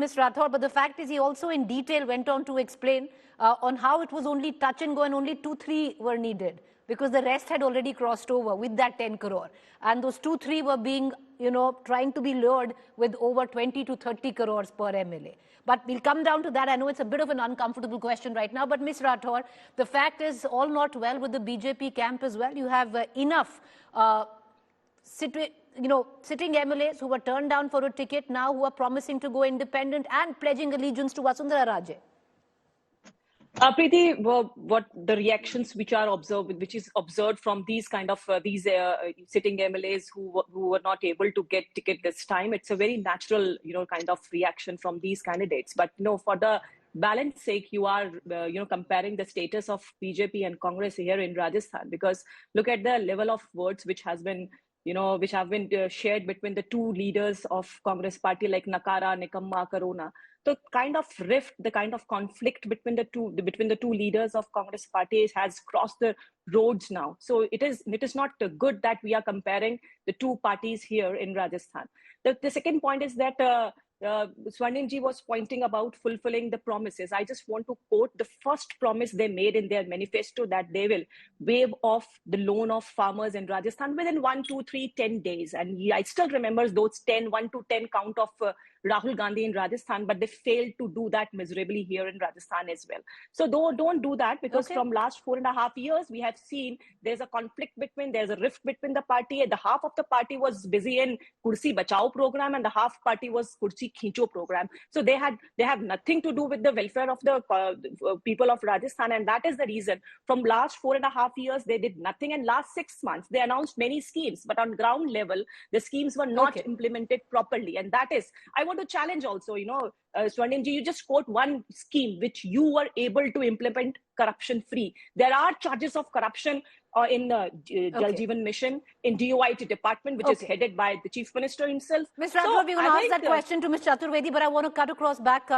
Ms. Rathore, but the fact is he also in detail went on to explain on how it was only touch and go and only 2-3 were needed because the rest had already crossed over with that 10 crore. And those 2-3 were being, trying to be lured with over 20 to 30 crores per MLA. But we'll come down to that. I know it's a bit of an uncomfortable question right now, but Ms. Rathore, the fact is all not well with the BJP camp as well. You have enough sitting MLAs who were turned down for a ticket now who are promising to go independent and pledging allegiance to Vasundhara Raje. Preeti, what the reactions which is observed from these kind of sitting MLAs who were not able to get ticket this time, it's a very natural kind of reaction from these candidates. But for the balance sake, you are comparing the status of BJP and Congress here in Rajasthan, because look at the level of words which has been which have been shared between the two leaders of Congress party, like Nakara, Nikamma, Karuna. The kind of rift, the kind of conflict between the two leaders of Congress party has crossed the roads now. So it is not good that we are comparing the two parties here in Rajasthan. The second point is that Swarnim was pointing about fulfilling the promises. I just want to quote the first promise they made in their manifesto, that they will waive off the loan of farmers in Rajasthan within 1, 2, 3, 10 days. And I still remember those 1 to 10 count of Rahul Gandhi in Rajasthan, but they failed to do that miserably here in Rajasthan as well. So don't do that, because from last 4.5 years, we have seen there's a rift between the party. The half of the party was busy in Kursi Bachao program and the half party was Kursi Khicho program. So they have nothing to do with the welfare of the people of Rajasthan. And that is the reason from last 4.5 years, they did nothing. And last 6 months, they announced many schemes, but on ground level, the schemes were not implemented properly. And that is, I want to challenge also, Swarnim ji, you just quote one scheme which you were able to implement corruption free. There are charges of corruption in Jal Jeevan Mission, in DOIT department, which is headed by the Chief Minister himself. Ms. Rathore, we're going to ask that question to Ms. Chaturvedi, but I want to cut across back,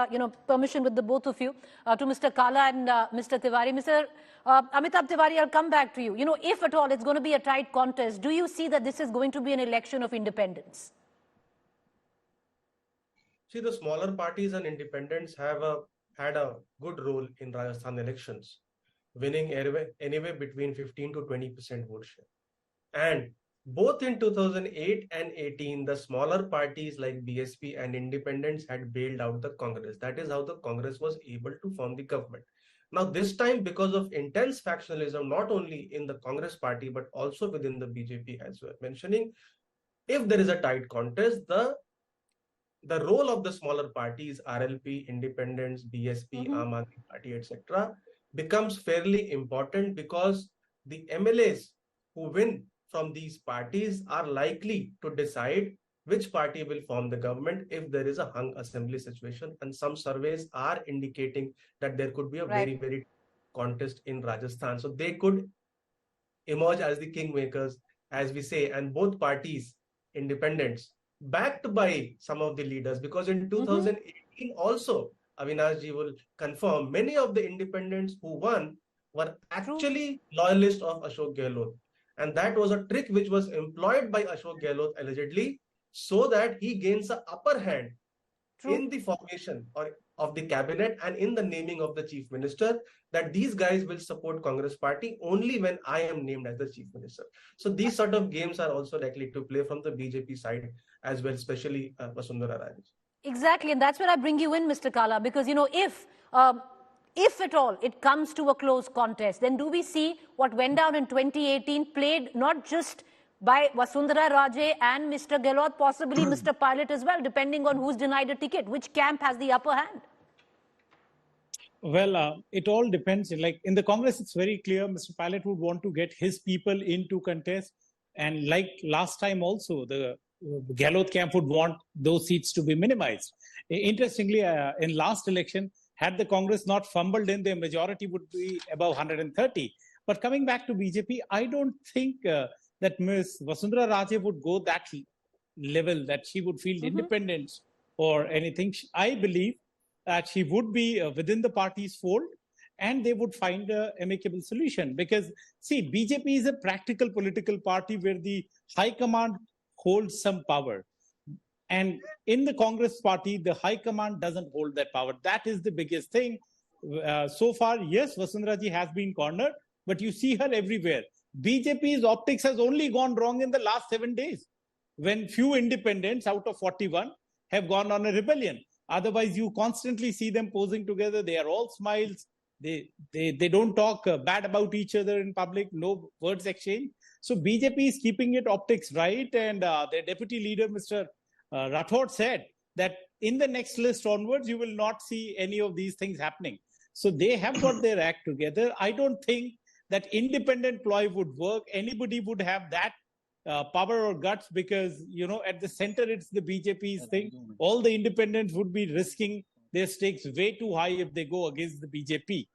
permission with the both of you, to Mr. Kala and Mr. Tiwari. Mr. Amitabh Tiwari, I'll come back to you. If at all it's going to be a tight contest, do you see that this is going to be an election of independence? See, the smaller parties and independents have had a good role in Rajasthan elections, winning anywhere between 15 to 20% vote share. And both in 2008 and 18, the smaller parties like BSP and independents had bailed out the Congress. That is how the Congress was able to form the government. Now, this time, because of intense factionalism, not only in the Congress party, but also within the BJP as well, mentioning if there is a tight contest, the role of the smaller parties, RLP, independents, BSP, Aam Aadmi Party, etc., becomes fairly important, because the MLAs who win from these parties are likely to decide which party will form the government if there is a hung assembly situation. And some surveys are indicating that there could be a very, very contest in Rajasthan. So they could emerge as the kingmakers, as we say, and both parties, independents, backed by some of the leaders, because in 2018 also, Avinash ji will confirm, many of the independents who won were actually loyalists of Ashok Gehlot. And that was a trick which was employed by Ashok Gehlot allegedly, so that he gains an upper hand in the formation of the cabinet and in the naming of the chief minister, that these guys will support Congress party only when I am named as the chief minister. So these sort of games are also likely to play from the BJP side as well, especially Vasundhara Raje. Exactly, and that's where I bring you in, Mr. Kala, because if at all it comes to a close contest, then do we see what went down in 2018 played not just by Vasundhara Raje and Mr. Gehlot, possibly Mr. Pilot as well, depending on who's denied a ticket, which camp has the upper hand? Well, it all depends. Like in the Congress, it's very clear Mr. Pilot would want to get his people into contest. And like last time also, the Gehlot camp would want those seats to be minimized. Interestingly, in last election, had the Congress not fumbled in, their majority would be above 130. But coming back to BJP, I don't think that Ms. Vasundhara Raje would go that level, that she would field independence or anything. I believe that she would be within the party's fold and they would find an amicable solution. Because, see, BJP is a practical political party where the high command holds some power. And in the Congress party, the high command doesn't hold that power. That is the biggest thing. So far, yes, Vasundhara ji has been cornered, but you see her everywhere. BJP's optics has only gone wrong in the last 7 days, when few independents out of 41 have gone on a rebellion. Otherwise, you constantly see them posing together. They are all smiles. They don't talk bad about each other in public, no words exchange. So BJP is keeping its optics right. And their deputy leader, Mr. Rathore, said that in the next list onwards, you will not see any of these things happening. So they have got their act together. I don't think that independent ploy would work. Anybody would have that power or guts, because, at the center, it's the BJP's thing. All the independents would be risking their stakes way too high if they go against the BJP.